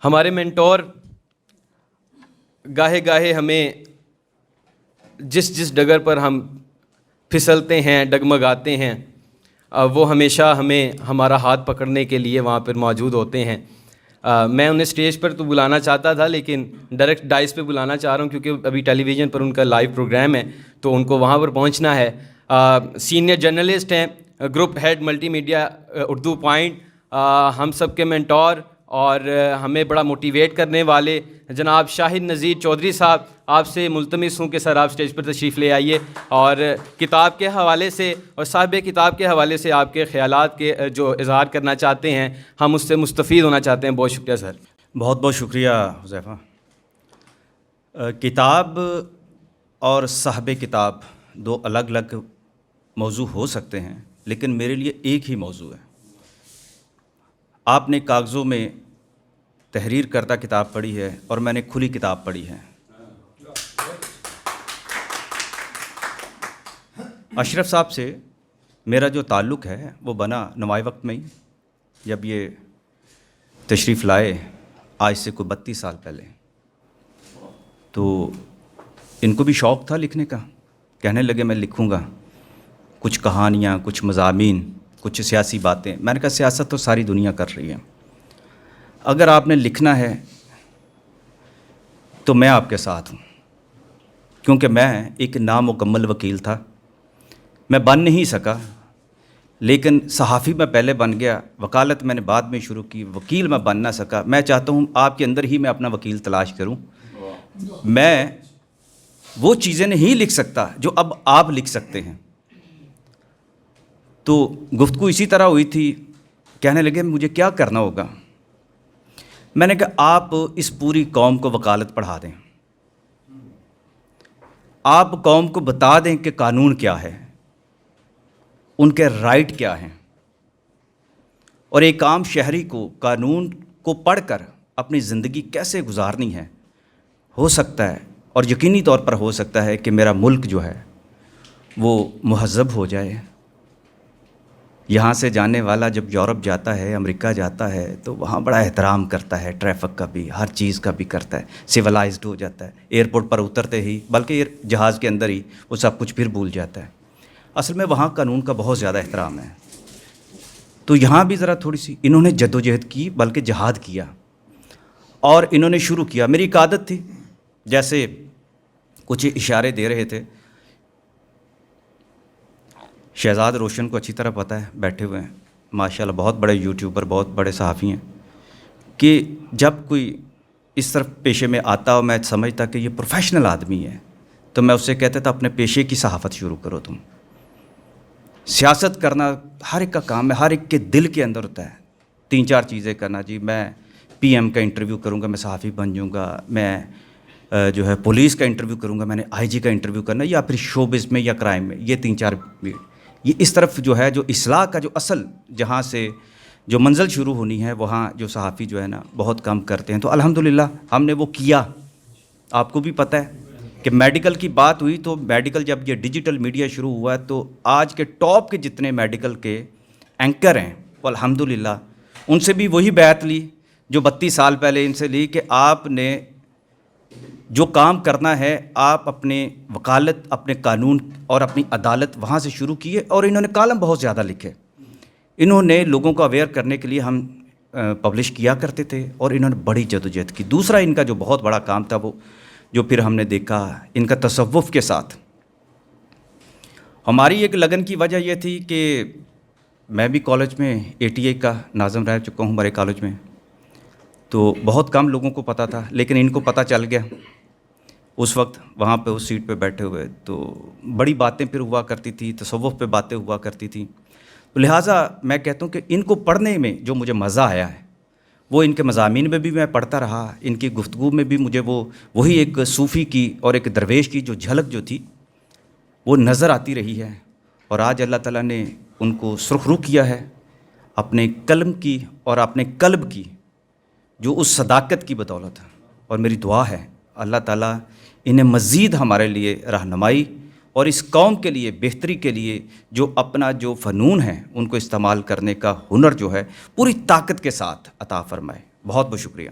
ہمارے مینٹور گاہے گاہے ہمیں جس ڈگر پر ہم پھسلتے ہیں، ڈگمگاتے ہیں، وہ ہمیشہ ہمیں ہمارا ہاتھ پکڑنے کے لیے وہاں پر موجود ہوتے ہیں. میں انہیں اسٹیج پر تو بلانا چاہتا تھا، لیکن ڈائریکٹ ڈائس پہ بلانا چاہ رہا ہوں کیونکہ ابھی ٹیلی ویژن پر ان کا لائیو پروگرام ہے تو ان کو وہاں پر پہنچنا ہے. سینئر جرنلسٹ ہیں، group head multi media Urdu point, ہم سب کے مینٹور اور ہمیں بڑا موٹیویٹ کرنے والے جناب شاہد نذیر چودھری صاحب، آپ سے ملتمس ہوں کہ سر آپ اسٹیج پر تشریف لے آئیے اور کتاب کے حوالے سے اور صاحب کتاب کے حوالے سے آپ کے خیالات کے جو اظہار کرنا چاہتے ہیں، ہم اس سے مستفید ہونا چاہتے ہیں. بہت شکریہ سر. بہت بہت شکریہ حذیفہ. کتاب اور صاحب کتاب دو الگ الگ موضوع ہو سکتے ہیں، لیکن میرے لیے ایک ہی موضوع ہے. آپ نے کاغذوں میں تحریر کردہ کتاب پڑھی ہے اور میں نے کھلی کتاب پڑھی ہے. اشرف صاحب سے میرا جو تعلق ہے وہ بنا نوائی وقت میں ہی، جب یہ تشریف لائے آج سے کوئی 32 سال پہلے. تو ان کو بھی شوق تھا لکھنے کا، کہنے لگے میں لکھوں گا کچھ کہانیاں، کچھ مضامین، کچھ سیاسی باتیں. میں نے کہا سیاست تو ساری دنیا کر رہی ہے، اگر آپ نے لکھنا ہے تو میں آپ کے ساتھ ہوں. کیونکہ میں ایک نامکمل وکیل تھا، میں بن نہیں سکا، لیکن صحافی میں پہلے بن گیا، وکالت میں نے بعد میں شروع کی، وکیل میں بن نہ سکا. میں چاہتا ہوں آپ کے اندر ہی میں اپنا وکیل تلاش کروں. میں وہ چیزیں نہیں لکھ سکتا جو اب آپ لکھ سکتے ہیں. تو گفتگو اسی طرح ہوئی تھی. کہنے لگے مجھے کیا کرنا ہوگا. میں نے کہا آپ اس پوری قوم کو وکالت پڑھا دیں، آپ قوم کو بتا دیں کہ قانون کیا ہے، ان کے رائٹ کیا ہیں، اور ایک عام شہری کو قانون کو پڑھ کر اپنی زندگی کیسے گزارنی ہے. ہو سکتا ہے اور یقینی طور پر ہو سکتا ہے کہ میرا ملک جو ہے وہ مہذب ہو جائے. یہاں سے جانے والا جب یورپ جاتا ہے، امریکہ جاتا ہے، تو وہاں بڑا احترام کرتا ہے، ٹریفک کا بھی، ہر چیز کا بھی کرتا ہے، سویلائزڈ ہو جاتا ہے. ایئرپورٹ پر اترتے ہی، بلکہ جہاز کے اندر ہی وہ سب کچھ پھر بھول جاتا ہے. اصل میں وہاں قانون کا بہت زیادہ احترام ہے. تو یہاں بھی ذرا تھوڑی سی انہوں نے جدوجہد کی، بلکہ جہاد کیا، اور انہوں نے شروع کیا. میری ایک عادت تھی، جیسے کچھ اشارے دے رہے تھے، شہزاد روشن کو اچھی طرح پتہ ہے، بیٹھے ہوئے ہیں ماشاءاللہ، بہت بڑے یوٹیوبر، بہت بڑے صحافی ہیں، کہ جب کوئی اس طرف پیشے میں آتا اور میں سمجھتا کہ یہ پروفیشنل آدمی ہے، تو میں اس سے کہتا تھا اپنے پیشے کی صحافت شروع کرو. تم سیاست کرنا ہر ایک کا کام ہے، ہر ایک کے دل کے اندر ہوتا ہے 3-4 چیزیں کرنا. جی میں پی ایم کا انٹرویو کروں گا، میں صحافی بن جاؤں گا، میں جو ہے پولیس کا انٹرویو کروں گا، میں نے آئی جی کا انٹرویو کرنا، یا پھر شوبز میں یا کرائم میں. یہ 3-4 یہ اس طرف جو ہے، جو اصلاح کا جو اصل جہاں سے جو منزل شروع ہونی ہے، وہاں جو صحافی جو ہے نا بہت کم کرتے ہیں. تو الحمدللہ ہم نے وہ کیا. آپ کو بھی پتہ ہے کہ میڈیکل کی بات ہوئی تو میڈیکل جب یہ ڈیجیٹل میڈیا شروع ہوا ہے تو آج کے ٹاپ کے جتنے میڈیکل کے اینکر ہیں وہ الحمدللہ ان سے بھی وہی بیعت لی جو 32 سال پہلے ان سے لی، کہ آپ نے جو کام کرنا ہے آپ اپنے وکالت، اپنے قانون اور اپنی عدالت وہاں سے شروع کیے. اور انہوں نے کالم بہت زیادہ لکھے، انہوں نے لوگوں کو اویئر کرنے کے لیے ہم پبلش کیا کرتے تھے، اور انہوں نے بڑی جدوجہد کی. دوسرا ان کا جو بہت بڑا کام تھا وہ جو پھر ہم نے دیکھا ان کا تصوف کے ساتھ. ہماری ایک لگن کی وجہ یہ تھی کہ میں بھی کالج میں ATA کا ناظم رہ چکا ہوں ہمارے کالج میں، تو بہت کم لوگوں کو پتہ تھا، لیکن ان کو پتہ چل گیا اس وقت وہاں پہ اس سیٹ پہ بیٹھے ہوئے. تو بڑی باتیں پھر ہوا کرتی تھی، تصوف پہ باتیں ہوا کرتی تھیں. تو لہٰذا میں کہتا ہوں کہ ان کو پڑھنے میں جو مجھے مزہ آیا ہے وہ ان کے مضامین میں بھی میں پڑھتا رہا، ان کی گفتگو میں بھی مجھے وہی ایک صوفی کی اور ایک درویش کی جو جھلک جو تھی وہ نظر آتی رہی ہے. اور آج اللہ تعالیٰ نے ان کو سرخرو کیا ہے اپنے قلم کی اور اپنے قلب کی جو اس صداقت کی بدولت ہے. اور میری دعا ہے اللہ تعالیٰ انہیں مزید ہمارے لیے رہنمائی اور اس قوم کے لیے بہتری کے لیے جو اپنا جو فنون ہے ان کو استعمال کرنے کا ہنر جو ہے پوری طاقت کے ساتھ عطا فرمائے. بہت بہت شکریہ.